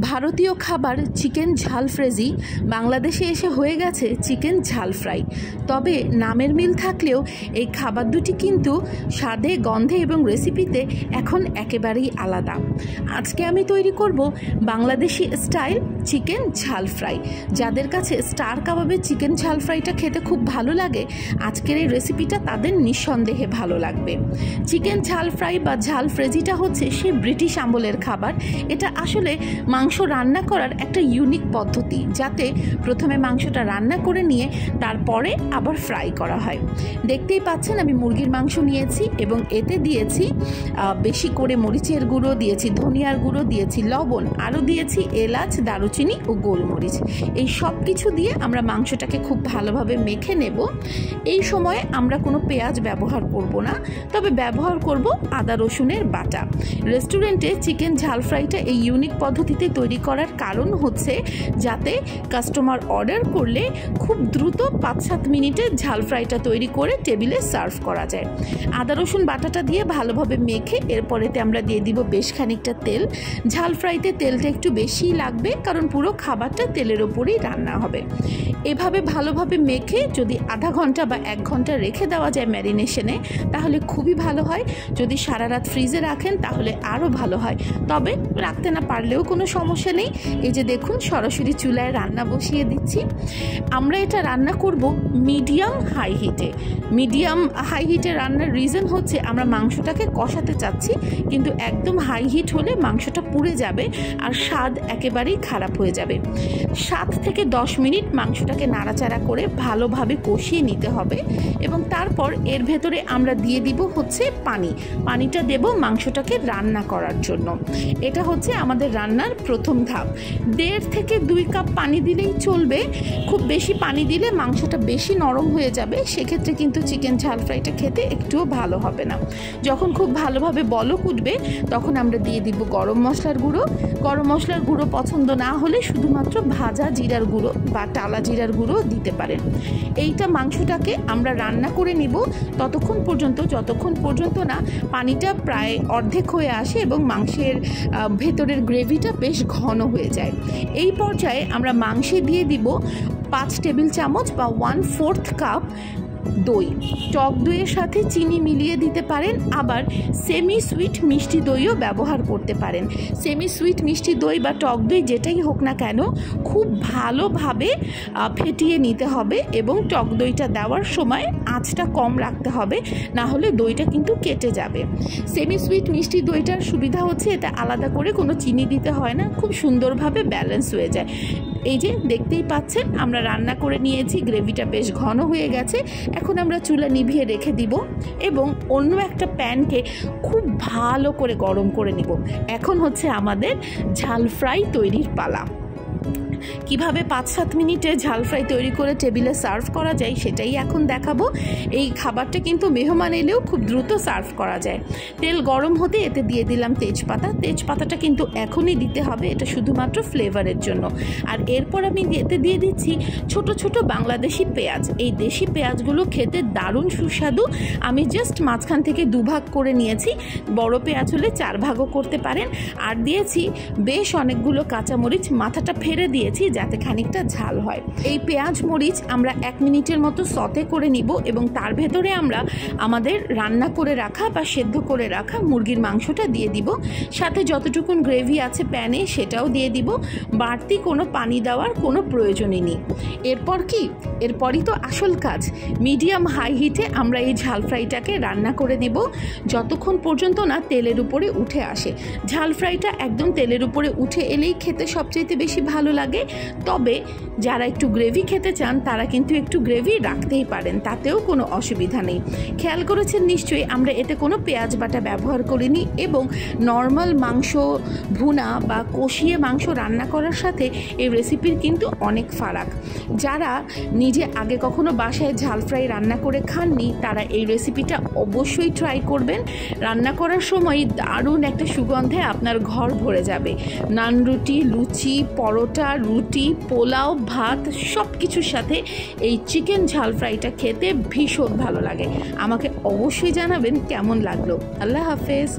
ভারতীয় খাবার চিকেন ঝাল ফ্রেজি বাংলাদেশে এসে হয়ে গেছে চিকেন ঝাল ফ্রাই। তবে নামের মিল থাকলেও এই খাবার দুটি কিন্তু স্বাদে, গন্ধে এবং রেসিপিতে এখন একেবারেই আলাদা। আজকে আমি তৈরি করব বাংলাদেশি স্টাইল চিকেন ঝাল ফ্রাই। যাদের কাছে স্টার কাবাবের চিকেন ঝাল ফ্রাইটা খেতে খুব ভালো লাগে, আজকের এই রেসিপিটা তাদের নিঃসন্দেহে ভালো লাগবে। চিকেন ঝাল ফ্রাই বা ঝাল ফ্রেজিটা হচ্ছে সেই ব্রিটিশ আমলের খাবার। এটা আসলে মাংস রান্না করার একটা ইউনিক পদ্ধতি, যাতে প্রথমে মাংসটা রান্না করে নিয়ে তারপরে আবার ফ্রাই করা হয়। দেখতেই পাচ্ছেন আমি মুরগির মাংস নিয়েছি এবং এতে দিয়েছি বেশি করে মরিচের গুঁড়ো, দিয়েছি ধনিয়ার গুঁড়ো, দিয়েছি লবণ, আরও দিয়েছি এলাচ, দারুচিনি ও গোলমরিচ। এই সব কিছু দিয়ে আমরা মাংসটাকে খুব ভালোভাবে মেখে নেব। এই সময় আমরা কোনো পেঁয়াজ ব্যবহার করব না, তবে ব্যবহার করব আদা রসুনের বাটা। রেস্টুরেন্টে চিকেন ঝাল ফ্রাইটা এই ইউনিক পদ্ধতিতে তৈরি করার কারণ হচ্ছে যাতে কাস্টমার অর্ডার করলে খুব দ্রুত 5-7 মিনিটে ঝাল ফ্রাইটা তৈরি করে টেবিলে সার্ভ করা যায়। আদা রসুন বাটাটা দিয়ে ভালোভাবে মেখে এরপরেতে আমরা দিয়ে দিব বেশ খানিকটা তেল। ঝাল ফ্রাইতে তেলটা একটু বেশিই লাগবে, কারণ পুরো খাবারটা তেলের ওপরেই রান্না হবে। এভাবে ভালোভাবে মেখে যদি আধা ঘন্টা বা 1 ঘন্টা রেখে দেওয়া যায় ম্যারিনেশনে, তাহলে খুবই ভালো হয়। যদি সারা রাত ফ্রিজে রাখেন তাহলে আরও ভালো হয়, তবে রাখতে না পারলেও কোনো সমস্যা নেই। এই যে দেখুন, সরাসরি চুলায় রান্না বসিয়ে দিচ্ছি। আমরা এটা রান্না করব মিডিয়াম হাই হিটে। মিডিয়াম হাই হিটে রান্নার রিজন হচ্ছে আমরা মাংসটাকে কষাতে চাচ্ছি, কিন্তু একদম হাই হিট হলে মাংসটা পুড়ে যাবে আর স্বাদ একেবারেই খারাপ হয়ে যাবে। 7 থেকে 10 মিনিট মাংসটাকে নাড়াচাড়া করে ভালোভাবে কষিয়ে নিতে হবে এবং তারপর এর ভেতরে আমরা দিয়ে দিব হচ্ছে পানিটা দেব মাংসটাকে রান্না করার জন্য। এটা হচ্ছে আমাদের রান্নার প্রথম ধাপ। 1.5 থেকে 2 কাপ পানি দিলেই চলবে। খুব বেশি পানি দিলে মাংসটা বেশি নরম হয়ে যাবে, সেক্ষেত্রে কিন্তু চিকেন ঝাল ফ্রাইটা খেতে একটুও ভালো হবে না। যখন খুব ভালোভাবে বলক উঠবে তখন আমরা দিয়ে দিব গরম মশলার গুঁড়ো। গরম মশলার গুঁড়ো পছন্দ না হলে শুধুমাত্র ভাজা জিরার গুঁড়ো বা টালা জিরার গুঁড়ো দিতে পারেন। এইটা মাংসটাকে আমরা রান্না করে নিব ততক্ষণ পর্যন্ত যতক্ষণ পর্যন্ত না পানিটা প্রায় অর্ধেক হয়ে আসে এবং মাংসের ভেতরের গ্রেভিটা বেশ ঘন হয়ে যায়। এই পর্যায়ে আমরা মাংসে দিয়ে দিব 5 টেবিল চামচ বা 1/4 কাপ দই। টক দইয়ের সাথে চিনি মিলিয়ে দিতে পারেন, আবার সেমি সুইট মিষ্টি দইও ব্যবহার করতে পারেন। সেমি সুইট মিষ্টি দই বা টক দই যেটাই হোক না কেন, খুব ভালোভাবে ফেটিয়ে নিতে হবে এবং টক দইটা দেওয়ার সময় আঁচটা কম রাখতে হবে, না হলে দইটা কিন্তু কেটে যাবে। সেমি সুইট মিষ্টি দইটার সুবিধা হচ্ছে এটা আলাদা করে কোনো চিনি দিতে হয় না, খুব সুন্দরভাবে ব্যালেন্স হয়ে যায়। এই যে দেখতেই পাচ্ছেন আমরা রান্না করে নিয়েছি, গ্রেভিটা বেশ ঘন হয়ে গেছে। এখন আমরা চুলা নিভিয়ে রেখে দিব এবং অন্য একটা প্যানকে খুব ভালো করে গরম করে নিব। এখন হচ্ছে আমাদের ঝাল ফ্রাই তৈরির পালা। কিভাবে 5-7 মিনিটে ঝাল ফ্রাই তৈরি করে টেবিলে সার্ভ করা যায় সেটাই এখন দেখাবো। এই খাবারটা কিন্তু মেহমান এলেও খুব দ্রুত সার্ভ করা যায়। তেল গরম হতে এতে দিয়ে দিলাম তেজপাতাটা কিন্তু এখনই দিতে হবে, এটা শুধুমাত্র ফ্লেভারের জন্য। আর এরপর আমি এতে দিয়ে দিচ্ছি ছোট ছোট বাংলাদেশি পেঁয়াজ। এই দেশি পেঁয়াজগুলো খেতে দারুণ সুস্বাদু। আমি জাস্ট মাঝখান থেকে 2 ভাগ করে নিয়েছি, বড় পেঁয়াজ হলে 4 ভাগও করতে পারেন। আর দিয়েছি বেশ অনেকগুলো কাঁচামরিচ, মাথাটা ফেলে দিয়েছি যাতে খানিকটা ঝাল হয়। এই পেঁয়াজ মরিচ আমরা 1 মিনিটের মতো সতে করে নিব এবং তার ভেতরে আমরা আমাদের রান্না করে রাখা বা সেদ্ধ করে রাখা মুরগির মাংসটা দিয়ে দিব। সাথে যতটুকুন গ্রেভি আছে প্যানে সেটাও দিয়ে দিব। বাড়তি কোনো পানি দেওয়ার কোনো প্রয়োজনই নেই। এরপরই তো আসল কাজ। মিডিয়াম হাই হিটে আমরা এই ঝাল ফ্রাইটাকে রান্না করে নেব যতক্ষণ পর্যন্ত না তেলের উপরে উঠে আসে। ঝাল ফ্রাইটা একদম তেলের উপরে উঠে এলেই খেতে সবচেয়ে বেশি ভালো লাগে। তবে যারা একটু গ্রেভি খেতে চান তারা কিন্তু একটু গ্রেভি রাখতেই পারেন, তাতেও কোনো অসুবিধা নেই। খেয়াল করেছেন নিশ্চয়ই আমরা এতে কোনো পেঁয়াজ বাটা ব্যবহার করিনি এবং নর্মাল মাংস ভুনা বা কষিয়ে মাংস রান্না করার সাথে এই রেসিপির কিন্তু অনেক ফারাক। যারা নিজে আগে কখনো বাসায় ঝাল ফ্রাই রান্না করে খাননি তারা এই রেসিপিটা অবশ্যই ট্রাই করবেন। রান্না করার সময় দারুণ একটা সুগন্ধে আপনার ঘর ভরে যাবে। নান রুটি, লুচি, পরোটা, রুটি, পোলাও, ভাত সব কিছুর সাথে এই চিকেন ঝাল ফ্রাইটা খেতে ভীষণ ভালো লাগে। আমাকে অবশ্যই জানাবেন কেমন লাগলো। আল্লাহ হাফেজ।